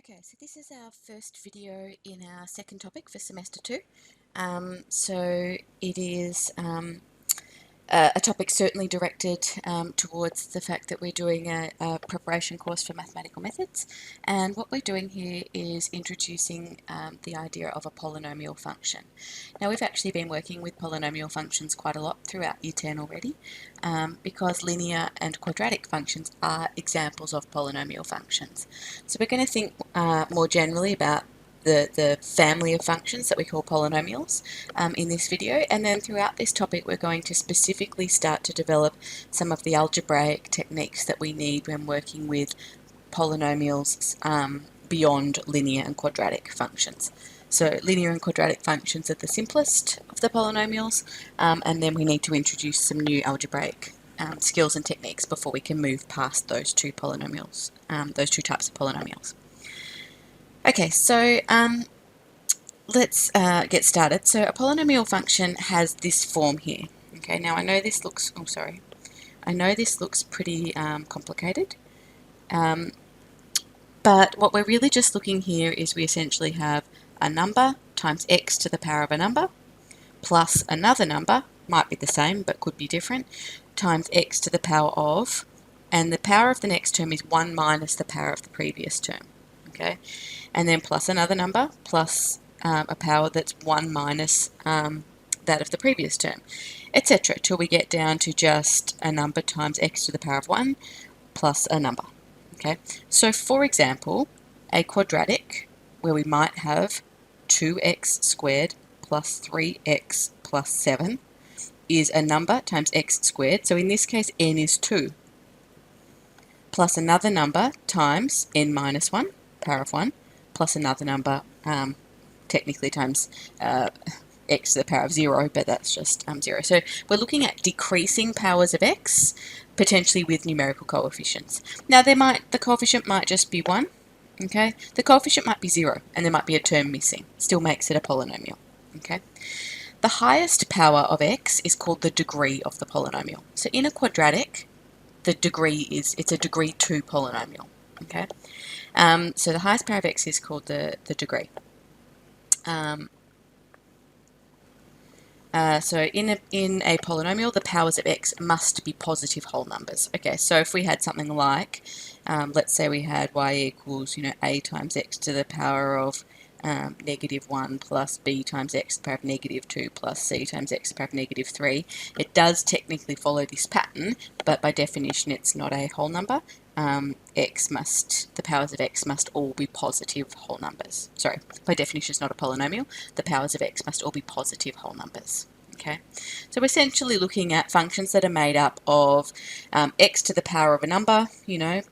Okay, so this is our first video in our second topic for semester 2. So it is a topic certainly directed towards the fact that we're doing a preparation course for mathematical methods, and what we're doing here is introducing the idea of a polynomial function. Now, we've actually been working with polynomial functions quite a lot throughout Year 10 already, because linear and quadratic functions are examples of polynomial functions. So we're going to think more generally about the family of functions that we call polynomials in this video, and then throughout this topic we're going to specifically start to develop some of the algebraic techniques that we need when working with polynomials beyond linear and quadratic functions. So linear and quadratic functions are the simplest of the polynomials, and then we need to introduce some new algebraic skills and techniques before we can move past those two polynomials, those two types of polynomials. Okay, so let's get started. So a polynomial function has this form here. Okay, now I know this looks, I know this looks pretty complicated, but what we're really just looking here is we essentially have a number times x to the power of a number plus another number, might be the same but could be different, times x to the power of, and the power of the next term is 1 minus the power of the previous term. Okay, and then plus another number plus a power that's 1 minus that of the previous term, etc., till we get down to just a number times x to the power of 1 plus a number. Okay, so for example, a quadratic where we might have 2x squared plus 3x plus 7 is a number times x squared, so in this case n is 2, plus another number times n minus 1, power of 1, plus another number, technically times x to the power of 0, but that's just 0. So we're looking at decreasing powers of x, potentially with numerical coefficients. Now the coefficient might just be 1, okay? The coefficient might be 0, and there might be a term missing. Still makes it a polynomial, okay? The highest power of x is called the degree of the polynomial. So in a quadratic, the degree is, it's a degree 2 polynomial, okay? So the highest power of x is called the degree. So in a polynomial, the powers of x must be positive whole numbers. Okay, so if we had something like, let's say we had y equals, a times x to the power of negative 1 plus b times x to the power of negative 2 plus c times x to the power of negative 3. It does technically follow this pattern, but by definition it's not a whole number. The powers of x must all be positive whole numbers. Sorry, by definition it's not a polynomial. The powers of x must all be positive whole numbers. Okay, so we're essentially looking at functions that are made up of x to the power of a number,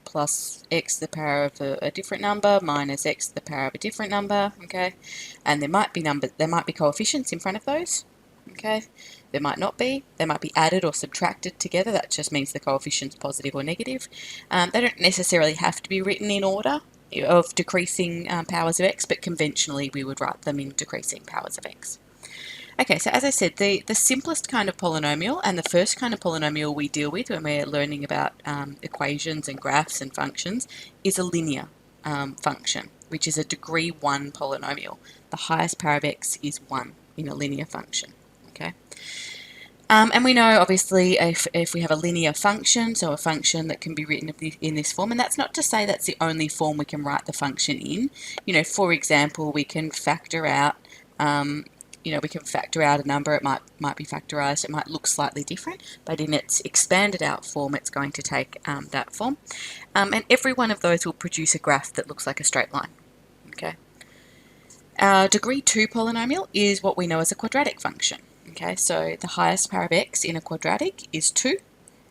plus x to the power of a different number minus x to the power of a different number. Okay, and there might be coefficients in front of those. Okay, there might not be. They might be added or subtracted together. That just means the coefficient's positive or negative. They don't necessarily have to be written in order of decreasing powers of x, but conventionally we would write them in decreasing powers of x. Okay, so as I said, the simplest kind of polynomial and the first kind of polynomial we deal with when we're learning about equations and graphs and functions is a linear function, which is a degree 1 polynomial. The highest power of x is 1 in a linear function. Okay, and we know obviously if we have a linear function, so a function that can be written in this form, and that's not to say that's the only form we can write the function in. For example, we can factor out a number. It might be factorized. It might look slightly different, but in its expanded out form, it's going to take that form. And every one of those will produce a graph that looks like a straight line. Okay. Our degree 2 polynomial is what we know as a quadratic function. Okay, so the highest power of x in a quadratic is 2,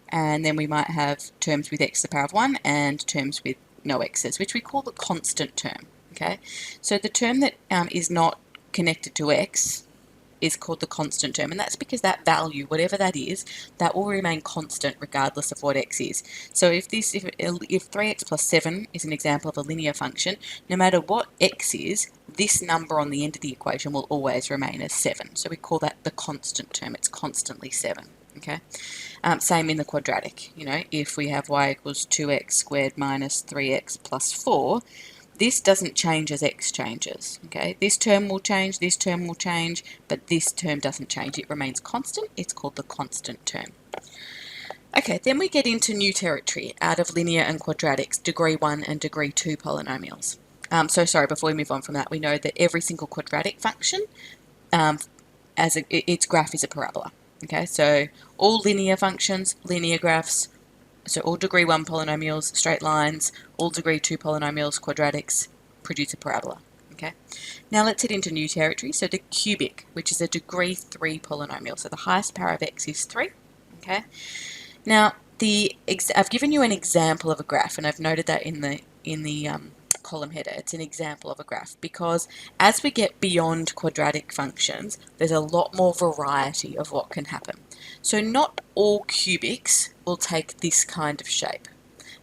and then we might have terms with x to the power of 1 and terms with no x's, which we call the constant term. Okay, so the term that is not connected to x is called the constant term, and that's because that value, whatever that is, that will remain constant regardless of what x is. So if 3x plus 7 is an example of a linear function, no matter what x is, this number on the end of the equation will always remain as 7. So we call that the constant term. It's constantly 7. Okay. Same in the quadratic. If we have y equals 2x squared minus 3x plus 4, this doesn't change as x changes. Okay, this term will change, but this term doesn't change. It remains constant. It's called the constant term. Okay, then we get into new territory out of linear and quadratics, degree 1 and degree 2 polynomials. Before we move on from that, we know that every single quadratic function, its graph is a parabola. Okay, so all linear functions, linear graphs, so all degree 1 polynomials, straight lines, all degree 2 polynomials, quadratics, produce a parabola. Okay, now let's head into new territory. So the cubic, which is a degree 3 polynomial. So the highest power of x is 3. Okay, now I've given you an example of a graph, and I've noted that in the column header. It's an example of a graph because as we get beyond quadratic functions, there's a lot more variety of what can happen. So not all cubics will take this kind of shape.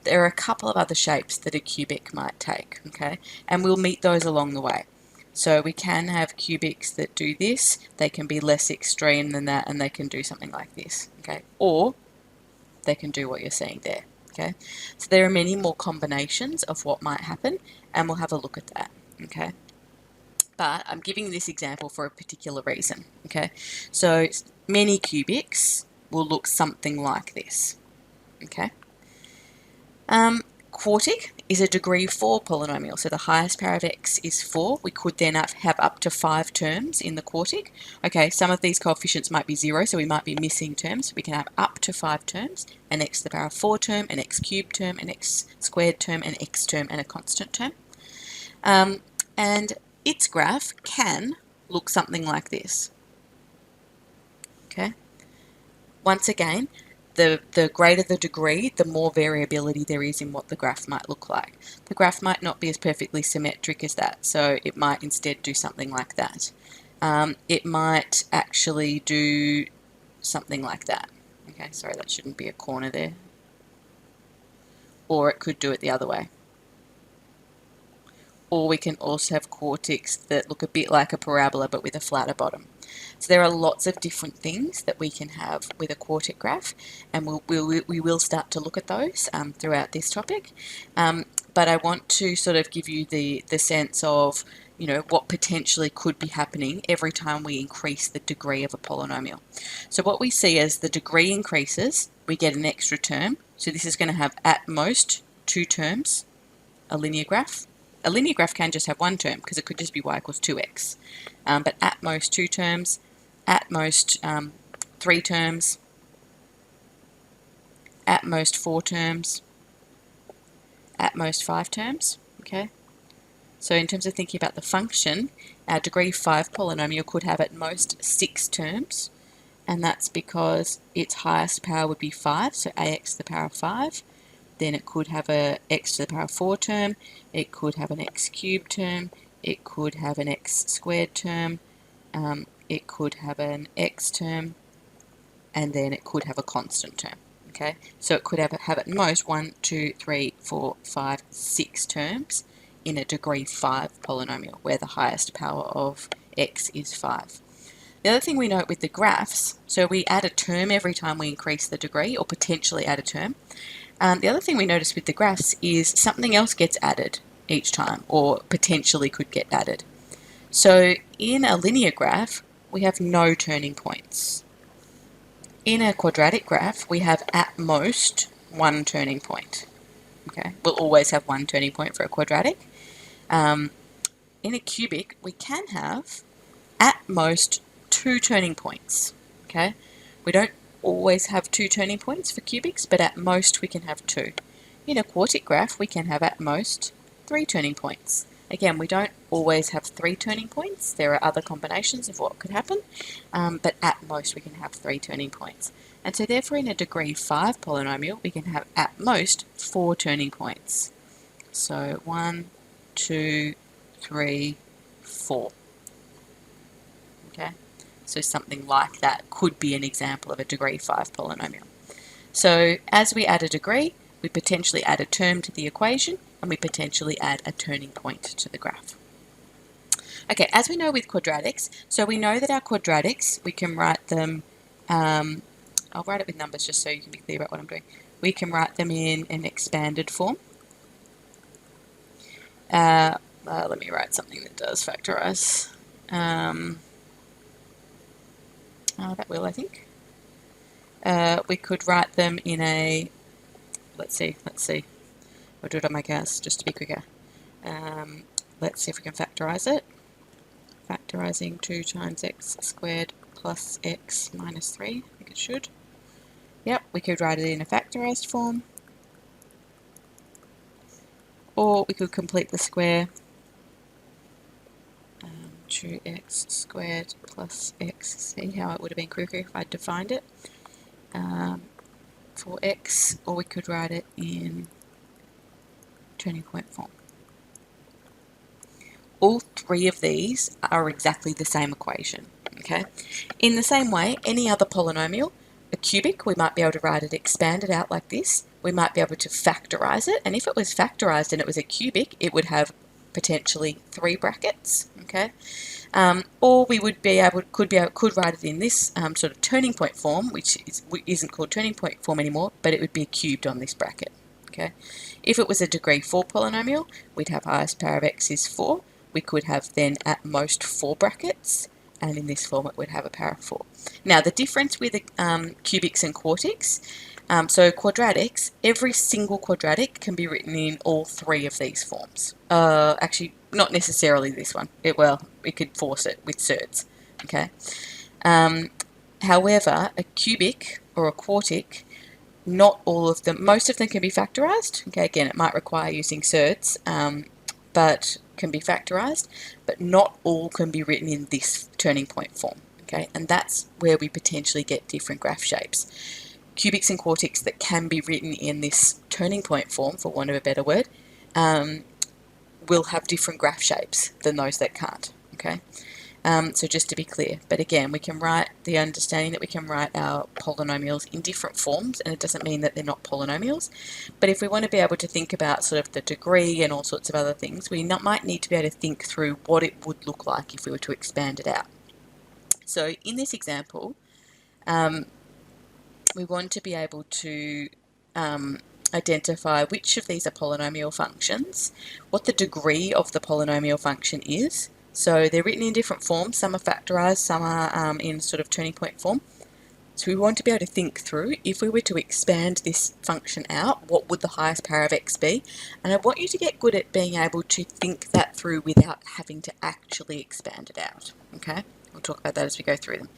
There are a couple of other shapes that a cubic might take, okay? And we'll meet those along the way. So we can have cubics that do this, they can be less extreme than that, and they can do something like this, okay? Or they can do what you're seeing there, okay? So there are many more combinations of what might happen, and we'll have a look at that, okay? But I'm giving this example for a particular reason, okay? So many cubics will look something like this, okay? Quartic is a degree 4 polynomial, so the highest power of x is 4. We could then have up to 5 terms in the quartic. Okay, some of these coefficients might be 0, so we might be missing terms. We can have up to 5 terms, an x to the power of 4 term, an x cubed term, an x squared term, an x term, and a constant term. And its graph can look something like this. Okay. Once again, the greater the degree, the more variability there is in what the graph might look like. The graph might not be as perfectly symmetric as that, so it might instead do something like that. It might actually do something like that. Okay, sorry, that shouldn't be a corner there. Or it could do it the other way. Or we can also have quartics that look a bit like a parabola but with a flatter bottom. So there are lots of different things that we can have with a quartic graph, and we will start to look at those throughout this topic. But I want to sort of give you the sense of, you know, what potentially could be happening every time we increase the degree of a polynomial. So what we see as the degree increases, we get an extra term. So this is going to have at most 2 terms, a linear graph. A linear graph can just have 1 term because it could just be y equals 2x. But at most 2 terms, at most 3 terms, at most 4 terms, at most 5 terms. Okay. So in terms of thinking about the function, our degree 5 polynomial could have at most 6 terms, and that's because its highest power would be 5, so ax to the power of 5. Then it could have a x to the power of 4 term, it could have an x cubed term, it could have an x squared term, it could have an x term, and then it could have a constant term. Okay, so it could have at most 1, 2, 3, 4, 5, 6 terms in a degree 5 polynomial, where the highest power of x is 5. The other thing we note with the graphs, so we add a term every time we increase the degree, or potentially add a term. The other thing we notice with the graphs is something else gets added each time, or potentially could get added. So in a linear graph, we have no turning points. In a quadratic graph, we have at most 1 turning point. Okay, we'll always have 1 turning point for a quadratic. In a cubic, we can have at most 2 turning points. Okay, we don't always have 2 turning points for cubics, but at most we can have 2. In a quartic graph, we can have at most 3 turning points. Again, we don't always have 3 turning points. There are other combinations of what could happen, but at most we can have 3 turning points. And so therefore in a degree 5 polynomial, we can have at most 4 turning points. So 1, 2, 3, 4. Okay, so something like that could be an example of a degree 5 polynomial. So as we add a degree, we potentially add a term to the equation, and we potentially add a turning point to the graph. Okay, as we know with quadratics, so we know that our quadratics, we can write them, I'll write it with numbers just so you can be clear about what I'm doing. We can write them in an expanded form. Let me write something that does factorise. That will, I think. We could write them in a, let's see. I'll do it on my cast just to be quicker. Let's see if we can factorise it. Factorising 2 times x squared plus x minus 3, I think it should. Yep, we could write it in a factorised form. Or we could complete the square. 2x squared plus x, see how it would have been quicker if I'd defined it, for x, or we could write it in turning point form. All three of these are exactly the same equation, okay? In the same way, any other polynomial, a cubic, we might be able to write it expanded out like this. We might be able to factorise it, and if it was factorised and it was a cubic, it would have potentially 3 brackets, okay? Or we would be able, could write it in this sort of turning point form, which isn't called turning point form anymore, but it would be cubed on this bracket, okay? If it was a degree 4 polynomial, we'd have highest power of x is 4. We could have then at most 4 brackets, and in this form it would have a power of 4. Now the difference with cubics and quartics, so quadratics, every single quadratic can be written in all 3 of these forms. Actually, not necessarily this one. We could force it with surds. Okay. However, a cubic or a quartic, not all of them, most of them can be factorised. Okay, again, it might require using surds, but can be factorised, but not all can be written in this turning point form. Okay, and that's where we potentially get different graph shapes. Cubics and quartics that can be written in this turning point form, for want of a better word, will have different graph shapes than those that can't. Okay, so just to be clear, but again, we can write the understanding that we can write our polynomials in different forms, and it doesn't mean that they're not polynomials. But if we want to be able to think about sort of the degree and all sorts of other things, we might need to be able to think through what it would look like if we were to expand it out. So in this example, we want to be able to identify which of these are polynomial functions, what the degree of the polynomial function is. So they're written in different forms. Some are factorised, some are in sort of turning point form. So we want to be able to think through, if we were to expand this function out, what would the highest power of x be? And I want you to get good at being able to think that through without having to actually expand it out, okay? We'll talk about that as we go through them.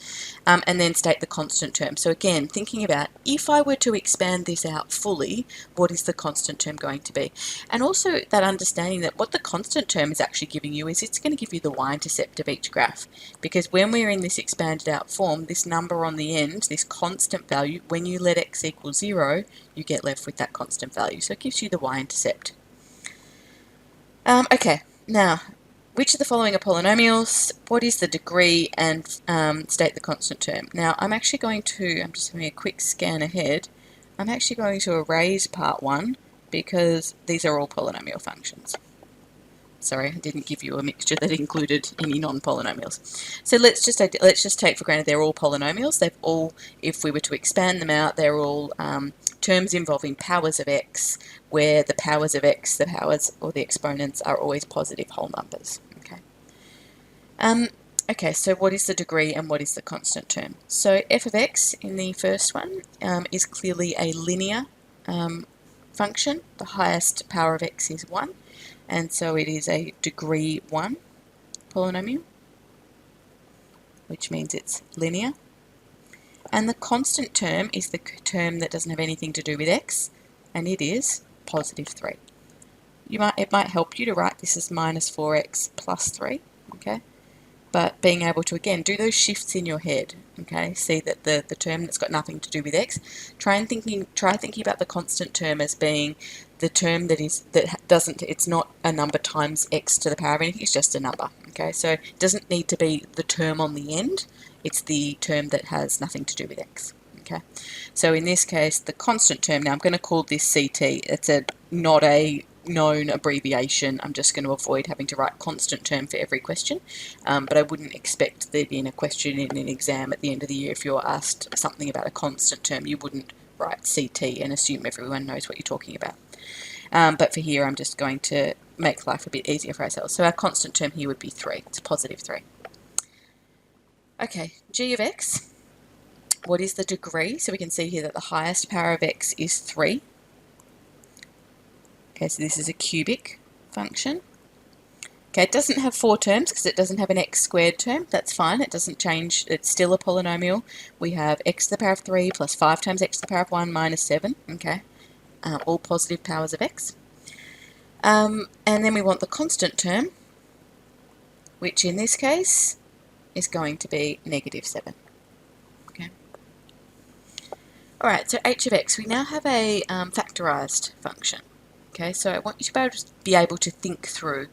And then state the constant term. So again, thinking about, if I were to expand this out fully, what is the constant term going to be? And also that understanding that what the constant term is actually giving you is it's going to give you the y-intercept of each graph. Because when we're in this expanded out form, this number on the end, this constant value, when you let x equal 0, you get left with that constant value. So it gives you the y-intercept. Okay, now, which of the following are polynomials? What is the degree? And state the constant term. Now, I'm just having a quick scan ahead. I'm actually going to erase part 1 because these are all polynomial functions. Sorry, I didn't give you a mixture that included any non-polynomials. So let's just take for granted they're all polynomials. They've all, if we were to expand them out, they're all terms involving powers of x, where the powers of x, the powers or the exponents, are always positive whole numbers. Okay. Okay, so what is the degree and what is the constant term? So f of x in the first one is clearly a linear function. The highest power of x is 1. And so it is a degree 1 polynomial, which means it's linear. And the constant term is the term that doesn't have anything to do with x, and it is positive 3. It might help you to write this as minus 4x plus 3, okay? But being able to, again, do those shifts in your head, okay? See that the term that's got nothing to do with x, try thinking about the constant term as being the term it's not a number times x to the power of anything, it's just a number, okay? So it doesn't need to be the term on the end, it's the term that has nothing to do with x, okay? So in this case, the constant term, now I'm going to call this CT, it's not a known abbreviation. I'm just going to avoid having to write constant term for every question, but I wouldn't expect there being a question in an exam at the end of the year if you're asked something about a constant term. You wouldn't write CT and assume everyone knows what you're talking about. But for here, I'm just going to make life a bit easier for ourselves. So our constant term here would be 3. It's positive 3. Okay, g of x. What is the degree? So we can see here that the highest power of x is 3. Okay, so this is a cubic function. Okay, it doesn't have 4 terms because it doesn't have an x squared term. That's fine. It doesn't change. It's still a polynomial. We have x to the power of 3 plus 5 times x to the power of 1 minus 7. Okay, all positive powers of x. And then we want the constant term, which in this case is going to be negative 7. Okay. All right, so h of x, we now have a factorised function. Okay, so I want you to be able to think through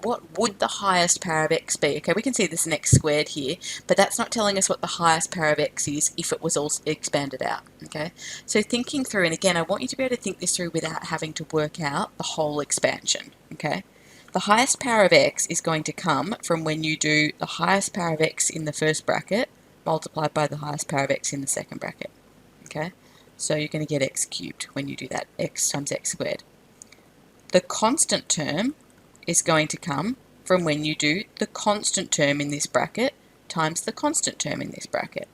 what would the highest power of x be. Okay, we can see there's an x squared here, but that's not telling us what the highest power of x is if it was all expanded out. Okay, so thinking through, and again, I want you to be able to think this through without having to work out the whole expansion. Okay, the highest power of x is going to come from when you do the highest power of x in the first bracket multiplied by the highest power of x in the second bracket. Okay, so you're going to get x cubed when you do that, x times x squared. The constant term is going to come from when you do the constant term in this bracket times the constant term in this bracket.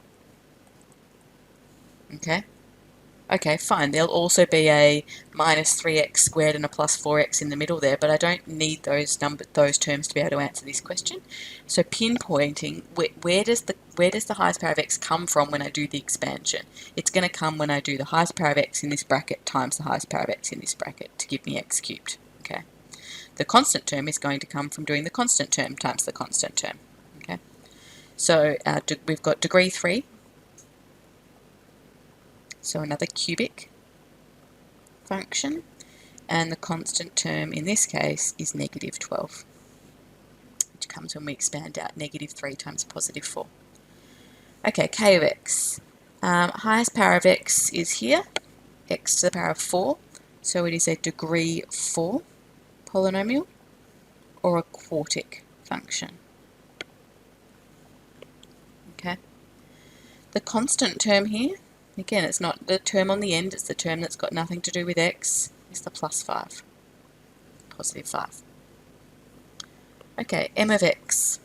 Okay? Okay, fine. There'll also be a minus 3x squared and a plus 4x in the middle there, but I don't need those terms to be able to answer this question. So pinpointing, where does the highest power of x come from when I do the expansion? It's going to come when I do the highest power of x in this bracket times the highest power of x in this bracket to give me x cubed. Okay. The constant term is going to come from doing the constant term times the constant term. Okay. So we've got degree 3. So another cubic function, and the constant term in this case is negative 12, which comes when we expand out negative 3 times positive 4. Okay, k of x. Highest power of x is here, x to the power of 4, so it is a degree 4 polynomial or a quartic function. Okay. The constant term here, again, it's not the term on the end, it's the term that's got nothing to do with x, is the plus 5, positive 5. Okay, m of x.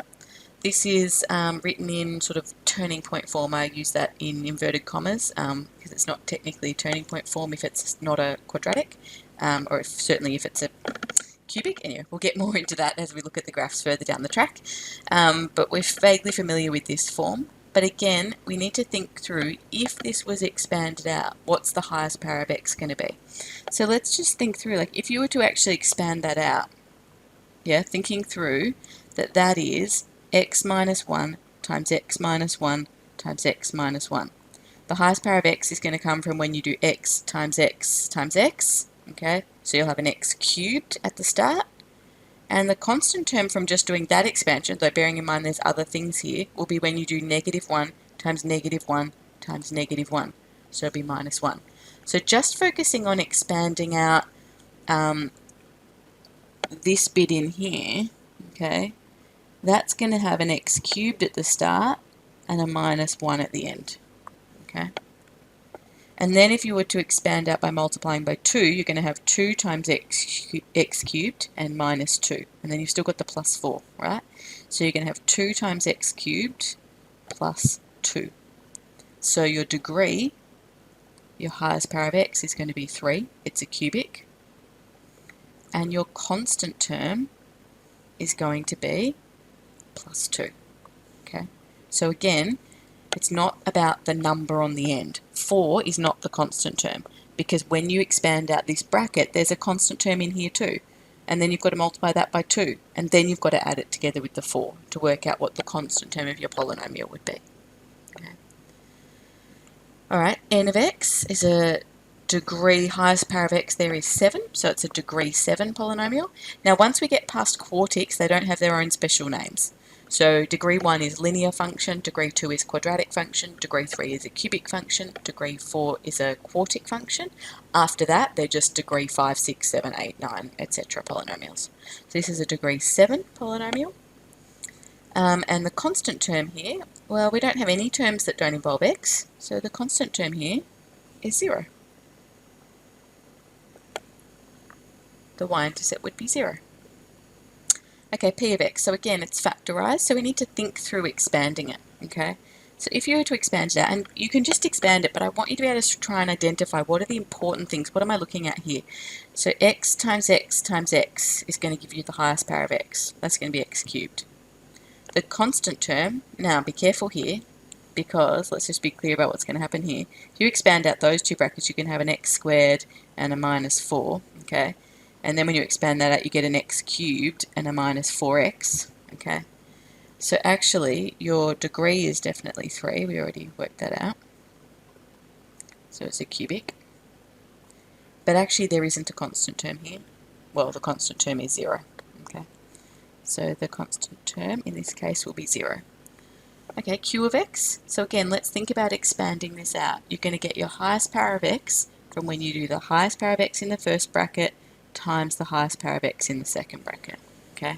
This is written in sort of turning point form. I use that in inverted commas because it's not technically turning point form if it's not a quadratic, or certainly if it's a cubic. Anyway, we'll get more into that as we look at the graphs further down the track. But we're vaguely familiar with this form. But again, we need to think through, if this was expanded out, what's the highest power of x going to be? So let's just think through, like if you were to actually expand that out, yeah, thinking through that is x minus 1 times x minus 1 times x minus 1. The highest power of x is going to come from when you do x times x times x, okay? So you'll have an x cubed at the start. And the constant term from just doing that expansion, though bearing in mind there's other things here, will be when you do negative 1 times negative 1 times negative 1. So it'll be minus 1. So just focusing on expanding out this bit in here, okay, that's going to have an x cubed at the start and a minus 1 at the end. Okay. And then if you were to expand out by multiplying by 2, you're going to have 2 times x cubed and minus 2. And then you've still got the plus 4, right? So you're going to have 2 times x cubed plus 2. So your degree, your highest power of x, is going to be 3. It's a cubic. And your constant term is going to be plus 2. Okay. So again, it's not about the number on the end. 4 is not the constant term, because when you expand out this bracket, there's a constant term in here too. And then you've got to multiply that by 2. And then you've got to add it together with the 4 to work out what the constant term of your polynomial would be. Okay. Alright, n of x is a degree, highest power of x there is 7, so it's a degree 7 polynomial. Now once we get past quartics, they don't have their own special names. So degree 1 is linear function, degree 2 is quadratic function, degree 3 is a cubic function, degree 4 is a quartic function. After that, they're just degree 5, 6, 7, 8, 9, etc. polynomials. So this is a degree 7 polynomial. And the constant term here, well, we don't have any terms that don't involve x, so the constant term here is 0. The y-intercept would be 0. Okay, p of x. So again, it's factorised, so we need to think through expanding it, okay? So if you were to expand it out, and you can just expand it, but I want you to be able to try and identify what are the important things. What am I looking at here? So x times x times x is going to give you the highest power of x. That's going to be x cubed. The constant term, now be careful here, because let's just be clear about what's going to happen here. If you expand out those two brackets, you can have an x squared and a minus 4, okay? And then when you expand that out, you get an x cubed and a minus 4x, okay? So actually, your degree is definitely 3. We already worked that out. So it's a cubic. But actually, there isn't a constant term here. Well, the constant term is 0, okay? So the constant term in this case will be 0. Okay, q of x. So again, let's think about expanding this out. You're going to get your highest power of x from when you do the highest power of x in the first bracket times the highest power of x in the second bracket. Okay,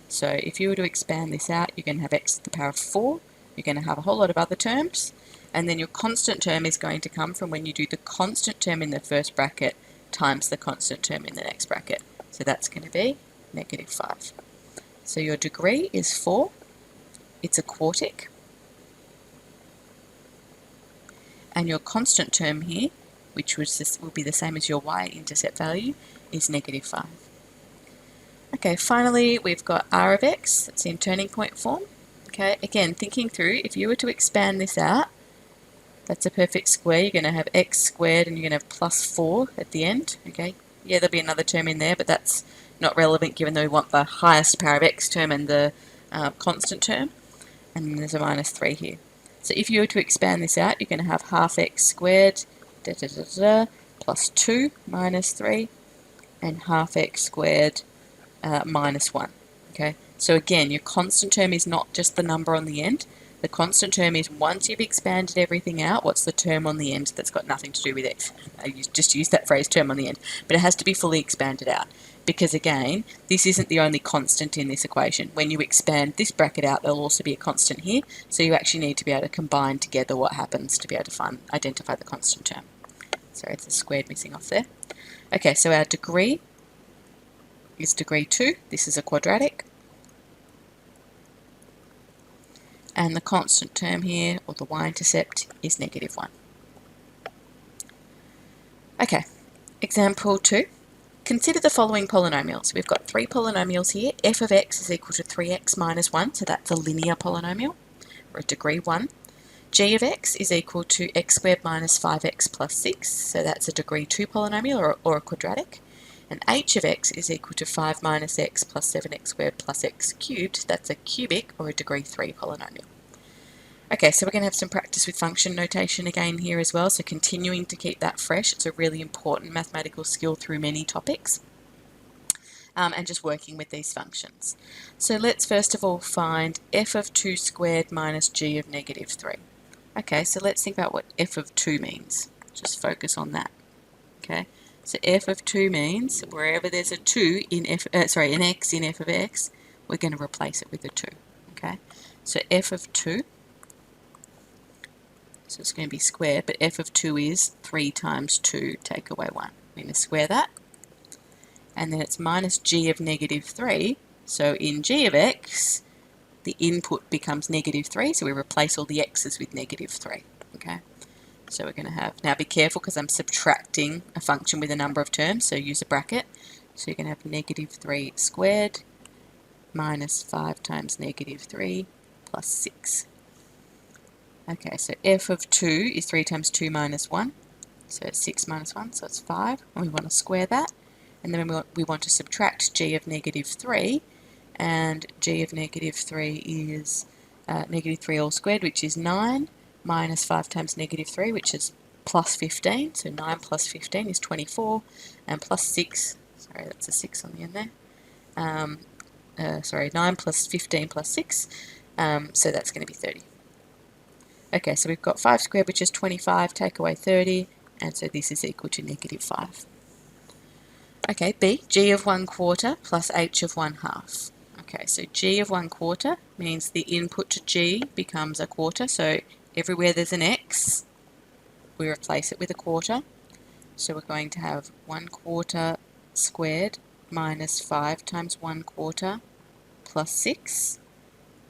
so if you were to expand this out, you're going to have x to the power of 4. You're going to have a whole lot of other terms. And then your constant term is going to come from when you do the constant term in the first bracket times the constant term in the next bracket. So that's going to be negative 5. So your degree is 4. It's a quartic. And your constant term here, which will be the same as your y-intercept value, is negative 5. Okay, finally we've got r of x, that's in turning point form. Okay, again, thinking through, if you were to expand this out, that's a perfect square. You're going to have x squared and you're going to have plus 4 at the end. Okay, yeah, there'll be another term in there, but that's not relevant given that we want the highest power of x term and the constant term. And then there's a minus 3 here. So if you were to expand this out, you're going to have half x squared plus 2 minus 3 and half x squared minus 1. Okay, so again, your constant term is not just the number on the end. The constant term is once you've expanded everything out, what's the term on the end that's got nothing to do with x? I just used that phrase, term on the end. But it has to be fully expanded out. Because again, this isn't the only constant in this equation. When you expand this bracket out, there'll also be a constant here. So you actually need to be able to combine together what happens to be able to identify the constant term. Sorry, it's a squared missing off there. Okay, so our degree is degree 2. This is a quadratic. And the constant term here, or the y-intercept, is negative 1. Okay, example 2. Consider the following polynomials. We've got 3 polynomials here. F of x is equal to 3x minus 1, so that's a linear polynomial, or a degree 1. G of x is equal to x squared minus 5x plus 6, so that's a degree 2 polynomial, or a quadratic. And h of x is equal to 5 minus x plus 7x squared plus x cubed, that's a cubic, or a degree 3 polynomial. Okay, so we're going to have some practice with function notation again here as well, so continuing to keep that fresh. It's a really important mathematical skill through many topics. And just working with these functions. So let's first of all find f of 2 squared minus g of negative 3. Okay, so let's think about what f of 2 means. Just focus on that. Okay, so f of 2 means wherever there's a 2 in an x in f of x, we're going to replace it with a 2. Okay, so f of 2, so it's going to be squared, but f of 2 is 3 times 2 take away 1. We're going to square that. And then it's minus g of negative 3. So in g of x, the input becomes negative 3, so we replace all the x's with negative 3. Okay, so we're going to have, now be careful because I'm subtracting a function with a number of terms, so use a bracket. So you're going to have negative 3 squared minus 5 times negative 3 plus 6. Okay, so f of 2 is 3 times 2 minus 1, so it's 6 minus 1, so it's 5, and we want to square that. And then we want to subtract g of negative 3, and g of negative 3 is negative 3 all squared, which is 9, minus 5 times negative 3, which is plus 15, so 9 plus 15 is 24, and plus 6, sorry, that's a 6 on the end there, 9 plus 15 plus 6, so that's going to be 30. Okay, so we've got 5 squared, which is 25, take away 30, and so this is equal to negative 5. Okay, B, g of 1/4 plus h of 1/2. Okay, so g of 1/4 means the input to g becomes a quarter, so everywhere there's an x, we replace it with a quarter. So we're going to have 1/4 squared minus 5 times 1/4 plus 6,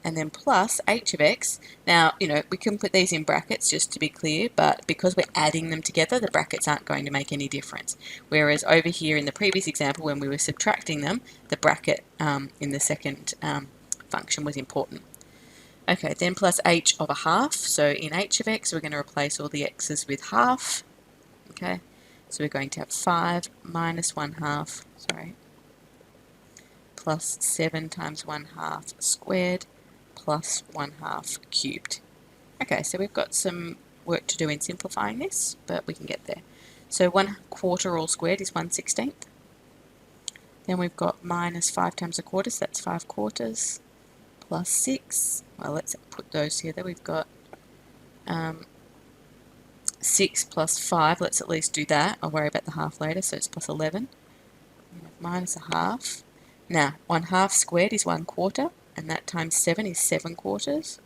and then plus h of x. Now, we can put these in brackets just to be clear, but because we're adding them together, the brackets aren't going to make any difference. Whereas over here in the previous example, when we were subtracting them, the bracket in the second function was important. Okay, then plus h of a half. So in h of x, we're going to replace all the x's with half. Okay, so we're going to have 5 minus 1 half, plus 7 times 1 half squared, plus 1 half cubed. Okay, so we've got some work to do in simplifying this, but we can get there. So 1/4 all squared is 1/16. Then we've got minus 5 times a quarter, so that's 5/4, plus 6. Well, let's put those together. We've got 6 plus 5. Let's at least do that. I'll worry about the half later, so it's plus 11. Minus a half. Now, 1 half squared is 1/4, and that times 7 is 7/4.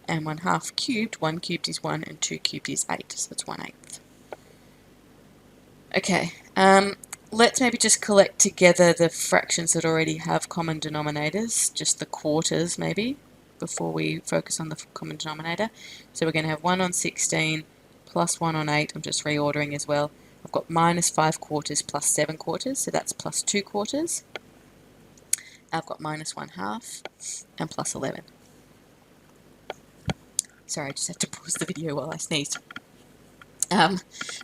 And 1 half cubed, 1 cubed is 1, and 2 cubed is 8, so it's 1/8. Okay, let's maybe just collect together the fractions that already have common denominators, just the quarters maybe, before we focus on the common denominator. So we're going to have 1 on 16 plus 1 on 8. I'm just reordering as well. I've got minus 5/4 plus 7/4, so that's plus 2/4. I've got minus 1 half and plus 11. Sorry, I just had to pause the video while I sneezed.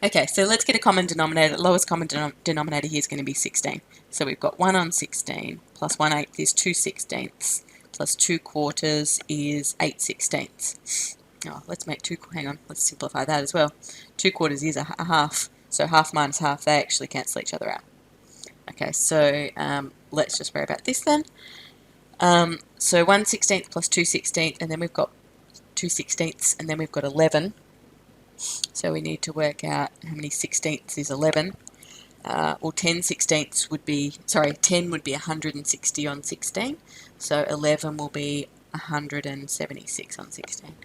Okay, so let's get a common denominator. The lowest common denominator here is going to be 16. So we've got 1 on 16 plus 1/8 is 2/16 plus 2/4 is 8/16. Oh, hang on, let's simplify that as well. 2/4 is a half, so half minus half, they actually cancel each other out. Okay, so let's just worry about this then. So 1/16 plus 2/16, and then we've got 2/16, and then we've got 11. So we need to work out how many 16ths is 11. Well, 10/16 would be, 10 would be 160 on 16. So 11 will be 176 on 16.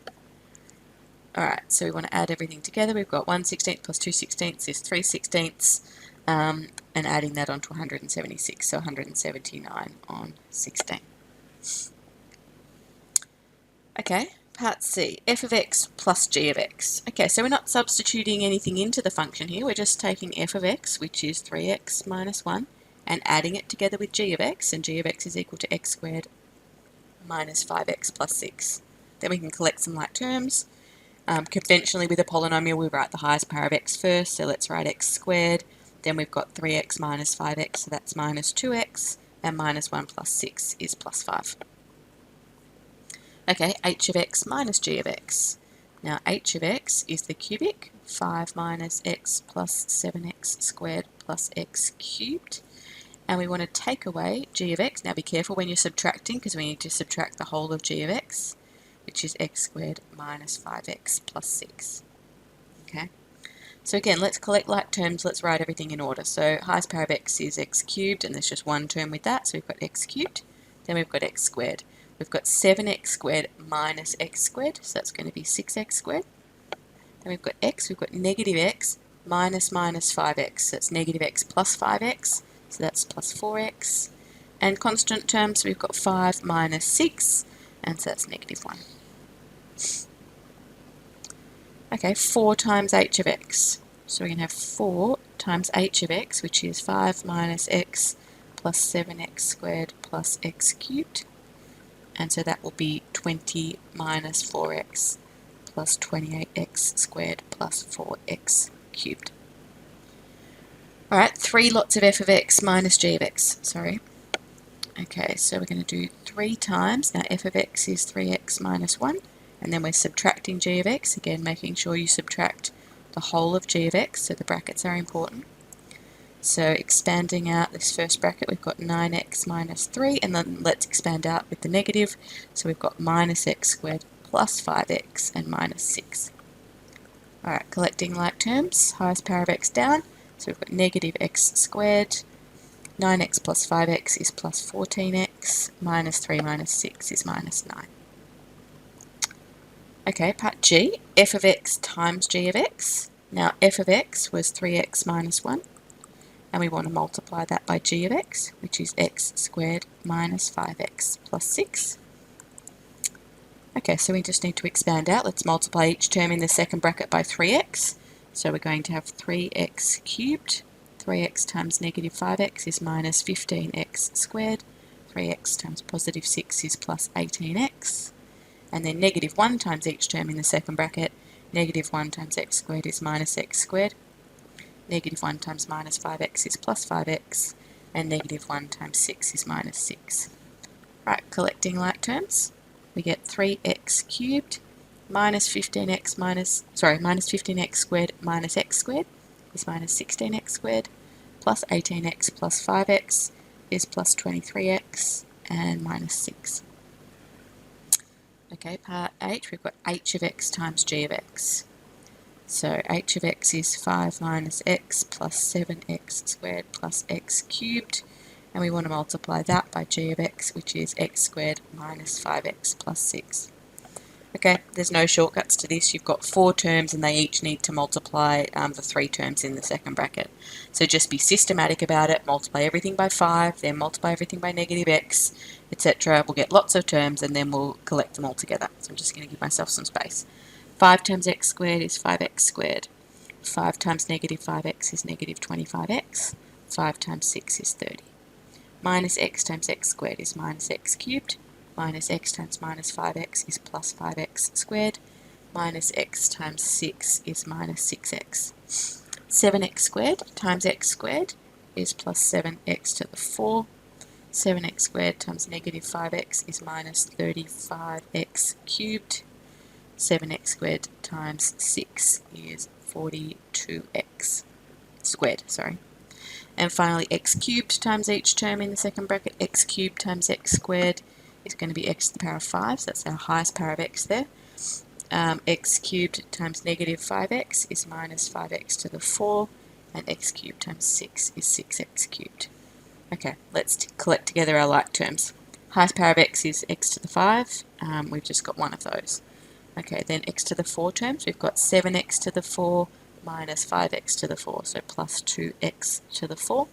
Alright, so we want to add everything together. We've got 1/16 plus 2/16 is 3/16, and adding that onto 176, so 179 on 16. Okay. Part C, f of x plus g of x. Okay, so we're not substituting anything into the function here, we're just taking f of x, which is 3x minus 1, and adding it together with g of x, and g of x is equal to x squared minus 5x plus 6. Then we can collect some like terms. Conventionally with a polynomial we write the highest power of x first, so let's write x squared. Then we've got 3x minus 5x, so that's minus 2x, and minus 1 plus 6 is plus 5. Okay, h of x minus g of x. Now h of x is the cubic, 5 minus x plus 7x squared plus x cubed. And we want to take away g of x. Now be careful when you're subtracting, because we need to subtract the whole of g of x, which is x squared minus 5x plus 6. Okay, so again, let's collect like terms, let's write everything in order. So highest power of x is x cubed, and there's just one term with that, so we've got x cubed. Then we've got x squared. We've got 7x squared minus x squared, so that's going to be 6x squared. Then we've got x, we've got negative x minus 5x, so that's negative x plus 5x, so that's plus 4x. And constant terms, we've got 5 minus 6, and so that's negative 1. Okay, 4 times h of x. So we're going to have 4 times h of x, which is 5 minus x plus 7x squared plus x cubed. And so that will be 20 minus 4x plus 28x squared plus 4x cubed. Alright, 3 lots of f of x minus g of x, Okay, so we're going to do 3 times. Now f of x is 3x minus 1, and then we're subtracting g of x, again making sure you subtract the whole of g of x, so the brackets are important. So expanding out this first bracket, we've got 9x minus 3, and then let's expand out with the negative. So we've got minus x squared plus 5x and minus 6. Alright, collecting like terms, highest power of x down. So we've got negative x squared, 9x plus 5x is plus 14x, minus 3 minus 6 is minus 9. Okay, part G, f of x times g of x. Now f of x was 3x minus 1. and we want to multiply that by g of x, which is x squared minus 5x plus 6. Okay, so we just need to expand out. Let's multiply each term in the second bracket by 3x. So we're going to have 3x cubed. 3x times negative 5x is minus 15x squared. 3x times positive 6 is plus 18x. And then negative 1 times each term in the second bracket. Negative 1 times x squared is minus x squared. Negative 1 times minus 5x is plus 5x. And negative 1 times 6 is minus 6. Right, collecting like terms. We get 3x cubed minus 15x minus 15x squared minus x squared is minus 16x squared, plus 18x plus 5x is plus 23x, and minus 6. Okay, part H, we've got h of x times g of x. So h of x is 5 minus x plus 7x squared plus x cubed. And we want to multiply that by g of x, which is x squared minus 5x plus 6. Okay, there's no shortcuts to this. You've got 4 terms and they each need to multiply the 3 terms in the second bracket. So just be systematic about it, multiply everything by 5, then multiply everything by negative x, etc. We'll get lots of terms and then we'll collect them all together. So I'm just going to give myself some space. 5 times x squared is 5x squared. 5 times negative 5x is negative 25x. 5 times 6 is 30. Minus x times x squared is minus x cubed. Minus x times minus 5x is plus 5x squared. Minus x times 6 is minus 6x. 7x squared times x squared is plus 7x to the 4. 7x squared times negative 5x is minus 35x cubed. 7x squared times 6 is 42x squared, sorry. And finally, x cubed times each term in the second bracket. X cubed times x squared is going to be x to the power of 5, so that's our highest power of x there. X cubed times negative 5x is minus 5x to the 4, and x cubed times 6 is 6x cubed. Okay, let's collect together our like terms. Highest power of x is x to the 5. We've just got one of those. Okay, then x to the 4 terms, we've got 7x to the 4 minus 5x to the 4, so plus 2x to the 4.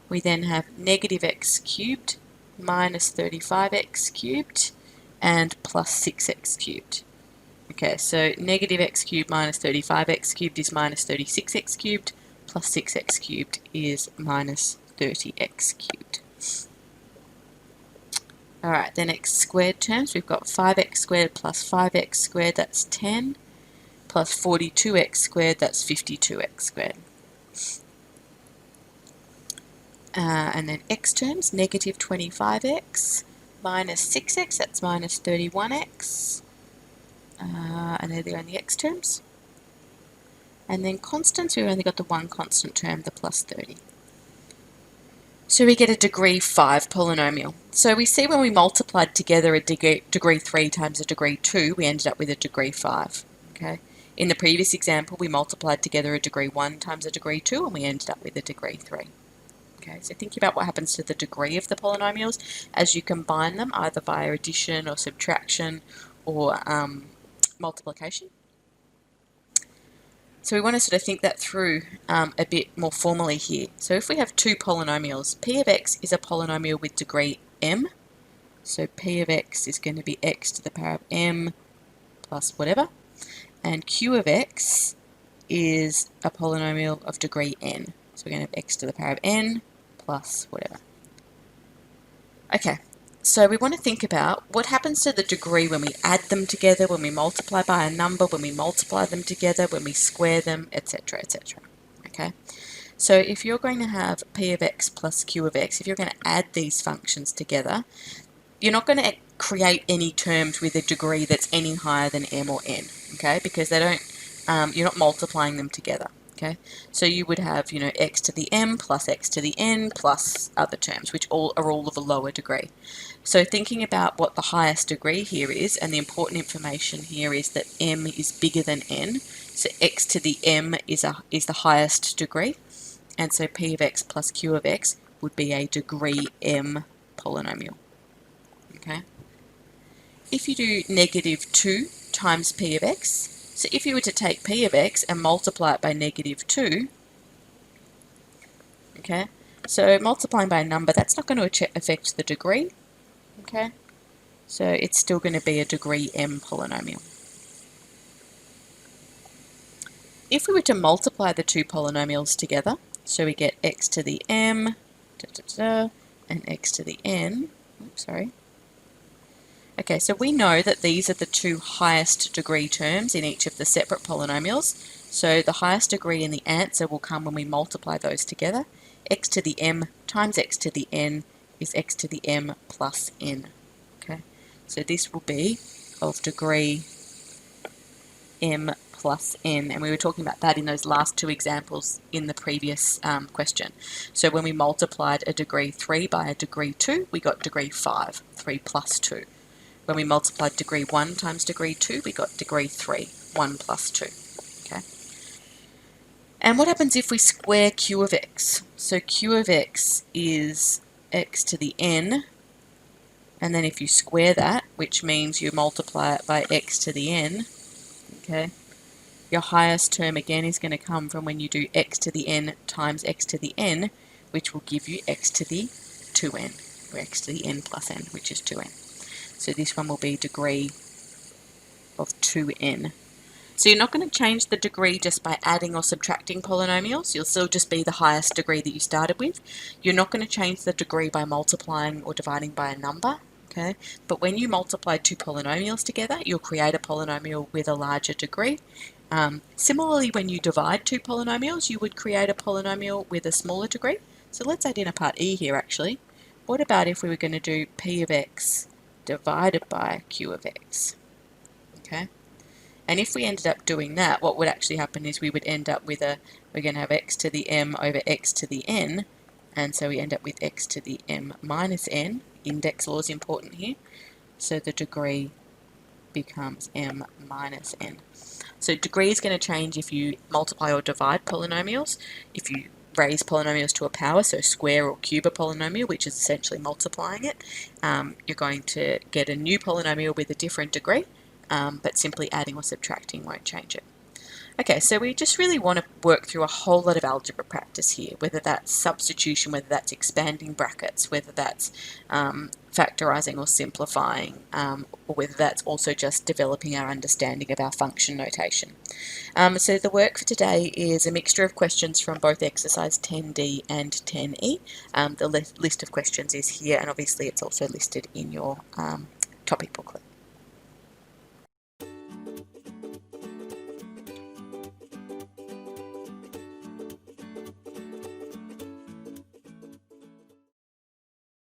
We then have negative x cubed minus 35x cubed and plus 6x cubed. Okay, so negative x cubed minus 35x cubed is minus 36x cubed, plus 6x cubed is minus 30x cubed. Alright, then x squared terms, we've got 5x squared plus 5x squared, that's 10, plus 42x squared, that's 52x squared. And then x terms, negative 25x minus 6x, that's minus 31x. And they're the only x terms. And then constants, we've only got the one constant term, the plus 30. So we get a degree 5 polynomial. So we see when we multiplied together a degree 3 times a degree 2, we ended up with a degree 5. Okay. In the previous example, we multiplied together a degree 1 times a degree 2, and we ended up with a degree 3. Okay, so think about what happens to the degree of the polynomials as you combine them, either via addition or subtraction or multiplication. So we want to sort of think that through a bit more formally here. So if we have 2 polynomials, p of x is a polynomial with degree m. So p of x is going to be x to the power of m plus whatever. And q of x is a polynomial of degree n. So we're going to have x to the power of n plus whatever. Okay, so we want to think about what happens to the degree when we add them together, when we multiply by a number, when we multiply them together, when we square them, etc., etc. Okay, so if you're going to have p of x plus q of x, if you're going to add these functions together, you're not going to create any terms with a degree that's any higher than m or n, okay, because they don't, you're not multiplying them together. Okay, so you would have, you know, x to the m plus x to the n plus other terms, which are all of a lower degree. So thinking about what the highest degree here is, and the important information here is that m is bigger than n. So x to the m is the highest degree, and so p of x plus q of x would be a degree m polynomial. Okay. If you do negative 2 times p of x, so if you were to take p of x and multiply it by negative 2, Okay, so multiplying by a number, that's not going to affect the degree. Okay, so it's still going to be a degree m polynomial. If we were to multiply the two polynomials together, so we get x to the m and x to the n, oops, sorry. Okay, so we know that these are the two highest degree terms in each of the separate polynomials. So the highest degree in the answer will come when we multiply those together. X to the m times x to the n is x to the m plus n. Okay, so this will be of degree m plus n, and we were talking about that in those last two examples in the previous question. So when we multiplied a degree 3 by a degree 2, we got degree 5, 3 plus 2. When we multiplied degree 1 times degree 2, we got degree 3, 1 plus 2. Okay. And what happens if we square q of x? So q of x is x to the n, and then if you square that, which means you multiply it by x to the n, okay, your highest term again is going to come from when you do x to the n times x to the n, which will give you x to the 2n, or x to the n plus n, which is 2n. So this one will be degree of 2n. So you're not going to change the degree just by adding or subtracting polynomials. You'll still just be the highest degree that you started with. You're not going to change the degree by multiplying or dividing by a number. Okay, but when you multiply two polynomials together, you'll create a polynomial with a larger degree. Similarly, when you divide two polynomials, you would create a polynomial with a smaller degree. So let's add in a part E here actually. What about if we were going to do P of x divided by Q of x? Okay, and if we ended up doing that, what would actually happen is we would end up with we're going to have x to the m over x to the n, and so we end up with x to the m minus n. Index law is important here. So the degree becomes m minus n. So degree is going to change if you multiply or divide polynomials. If you raise polynomials to a power, so square or cube a polynomial, which is essentially multiplying it, you're going to get a new polynomial with a different degree, but simply adding or subtracting won't change it. Okay, so we just really want to work through a whole lot of algebra practice here, whether that's substitution, whether that's expanding brackets, whether that's factorizing or simplifying, or whether that's also just developing our understanding of our function notation. So the work for today is a mixture of questions from both exercise 10D and 10E. The list of questions is here, and obviously it's also listed in your topic booklet.